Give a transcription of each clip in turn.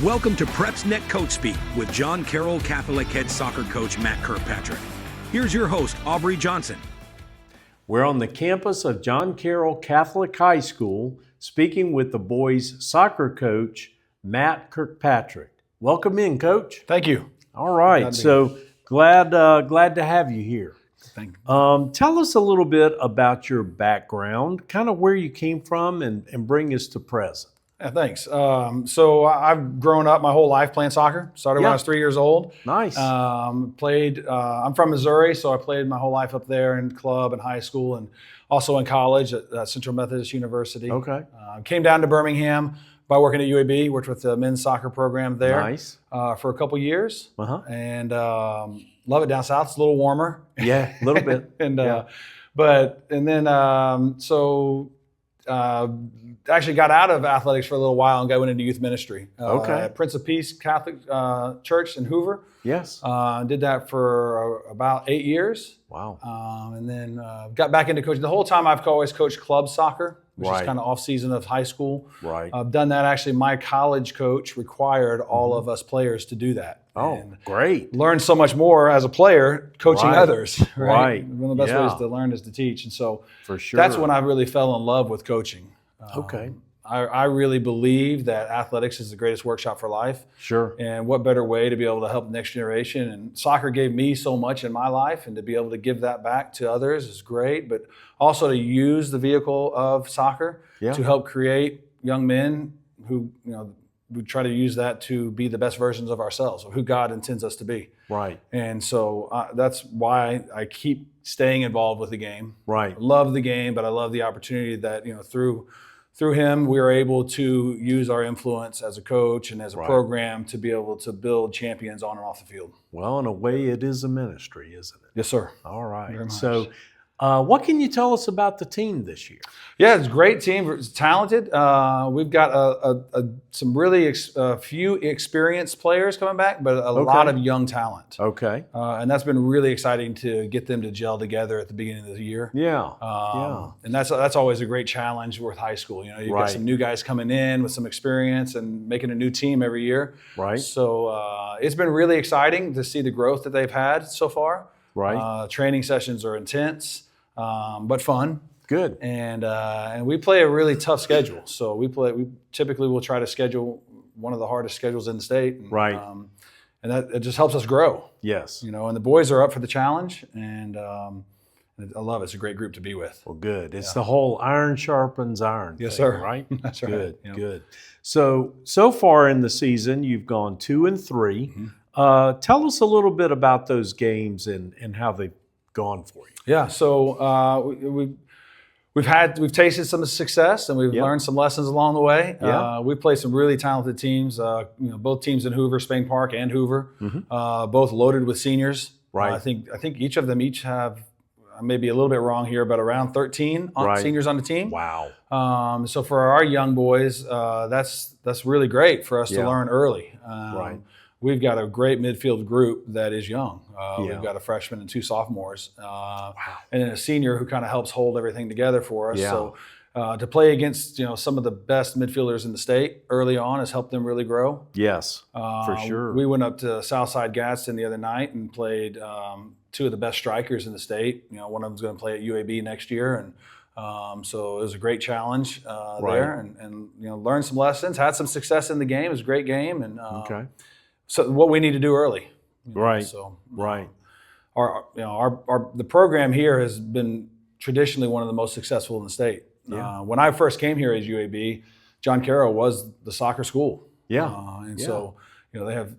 Welcome to PrepsNet Coach Speak with Carroll Catholic head soccer coach Matt Kirkpatrick. Here's your host, Aubrey Johnson. We're on the campus of Carroll Catholic High School speaking with the boys' soccer coach, Matt Kirkpatrick. Welcome in, Coach. Thank you. All right, so glad to have you here. Thank you. Tell us a little bit about your background, kind of where you came from, and bring us to present. Yeah, thanks. So I've grown up my whole life playing soccer. Started when I was 3 years old. Nice. Played. I'm from Missouri, so I played my whole life up there in club and high school, and also in college at Central Methodist University. Okay. Came down to Birmingham by working at UAB. Worked with the men's soccer program there. Nice. For a couple years. Uh-huh. And love it down south. It's a little warmer. Yeah, a little bit. Actually got out of athletics for a little while and went into youth ministry. Okay. At Prince of Peace Catholic Church in Hoover. Yes. Did that for about 8 years. Wow. And then got back into coaching. The whole time I've always coached club soccer, which is kind of off season of high school. Right. I've done that. Actually, my college coach required all of us players to do that. Oh, and great. Learn so much more as a player coaching others. Right. One of the best ways to learn is to teach. And so for sure, that's when I really fell in love with coaching. Okay. I really believe that athletics is the greatest workshop for life. Sure. And what better way to be able to help the next generation? And soccer gave me so much in my life, and to be able to give that back to others is great. But also to use the vehicle of soccer to help create young men who, we try to use that to be the best versions of ourselves, of who God intends us to be. Right. And so that's why I keep staying involved with the game. Right. I love the game, but I love the opportunity that, through him, we are able to use our influence as a coach and as a program to be able to build champions on and off the field. Well, in a way, it is a ministry, isn't it? Yes, sir. All right. Very much. So what can you tell us about the team this year? Yeah, it's a great team. It's talented. We've got some really few experienced players coming back, but a lot of young talent. Okay. And that's been really exciting to get them to gel together at the beginning of the year. Yeah. And that's always a great challenge with high school. You've got some new guys coming in with some experience and making a new team every year. Right. So it's been really exciting to see the growth that they've had so far. Right. Training sessions are intense, but fun. Good. And we play a really tough schedule. So we typically will try to schedule one of the hardest schedules in the state. And, right. And that it just helps us grow. Yes. And the boys are up for the challenge, and I love it. It's a great group to be with. Well, good. It's the whole iron sharpens iron. Yes, thing, sir. Right. That's right. Good. Yep. Good. So far in the season, you've gone 2-3. Mm-hmm. Tell us a little bit about those games and how they've gone for you. Yeah. So we've tasted some success, and we've learned some lessons along the way. Yeah. We played some really talented teams. Both teams in Hoover, Spain Park, and Hoover, both loaded with seniors. Right. I think each of them have. I may be a little bit wrong here, but around 13 seniors on the team. Wow. So for our young boys, that's really great for us to learn early. Right. We've got a great midfield group that is young. We've got a freshman and 2 sophomores, and then a senior who kind of helps hold everything together for us. Yeah. So to play against some of the best midfielders in the state early on has helped them really grow. Yes, for sure. We went up to Southside Gadsden the other night and played 2 of the best strikers in the state. One of them's going to play at UAB next year, and so it was a great challenge there, and learned some lessons. Had some success in the game. It was a great game, and so what we need to do early. Right. The program here has been traditionally one of the most successful in the state. Yeah. When I first came here as UAB, Carroll was the soccer school. Yeah. So they have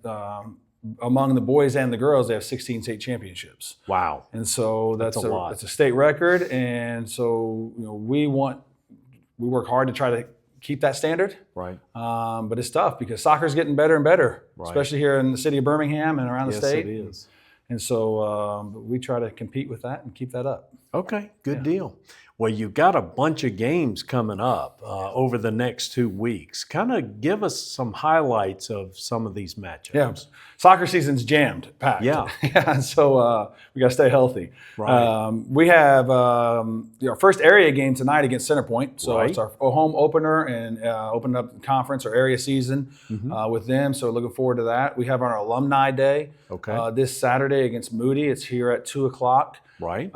among the boys and the girls, they have 16 state championships. Wow. And so that's a lot. It's a state record, and so we work hard to try to keep that standard. Right. But it's tough because soccer's getting better and better, especially here in the city of Birmingham and around the state. Yes, it is. And so we try to compete with that and keep that up. Okay, good deal. Well, you've got a bunch of games coming up over the next 2 weeks. Kind of give us some highlights of some of these matchups. Yeah, soccer season's jammed, packed. Yeah. So we got to stay healthy. Right. We have our first area game tonight against Centerpoint. So Right. it's our home opener and opening up the conference or area season with them. So looking forward to that. We have our alumni day this Saturday against Moody. It's here at 2:00. Right.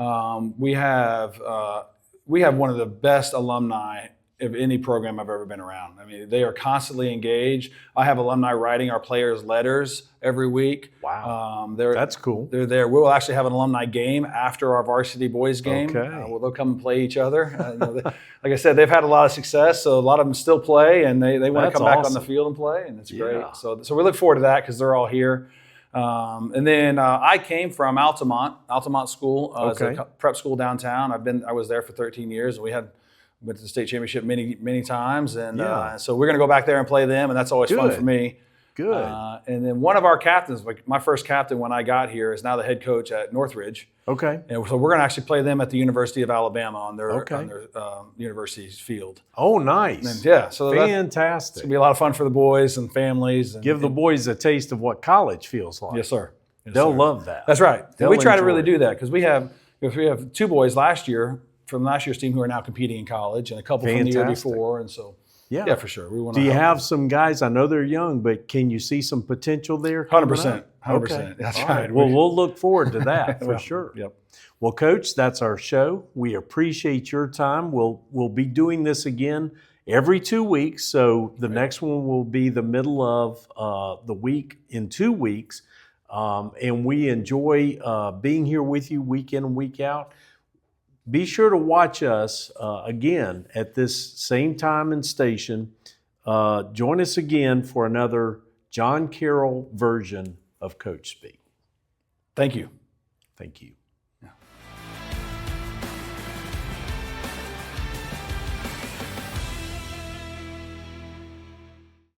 We have one of the best alumni of any program I've ever been around. I mean, they are constantly engaged. I have alumni writing our players' letters every week. Wow. That's cool. They're there. We'll actually have an alumni game after our varsity boys game. Okay. They'll come and play each other. Like I said, they've had a lot of success, so a lot of them still play, and they want to come back on the field and play, and it's great. So we look forward to that because they're all here. And then I came from Altamont School. It's a prep school downtown. I was there for 13 years, and went to the state championship many times. And so we're going to go back there and play them, and that's always fun for me. Good. And then one of our captains, like my first captain when I got here, is now the head coach at Northridge. Okay. And so we're going to actually play them at the University of Alabama on their university's field. Oh, nice. And so fantastic. It's going to be a lot of fun for the boys and families. Give the boys a taste of what college feels like. Yes, sir. They'll love that. That's right. We try to really enjoy do that because we have 2 boys from last year's team who are now competing in college, and a couple from the year before, and so. Yeah, for sure. Do you have some guys? I know they're young, but can you see some potential there? 100%. 100%. Okay. That's All right. Well, we'll look forward to that for sure. Yep. Well, Coach, that's our show. We appreciate your time. We'll be doing this again every 2 weeks. So the next one will be the middle of the week in 2 weeks. And we enjoy being here with you week in and week out. Be sure to watch us again at this same time and station. Join us again for another John Carroll version of Coach Speak. Thank you. Thank you.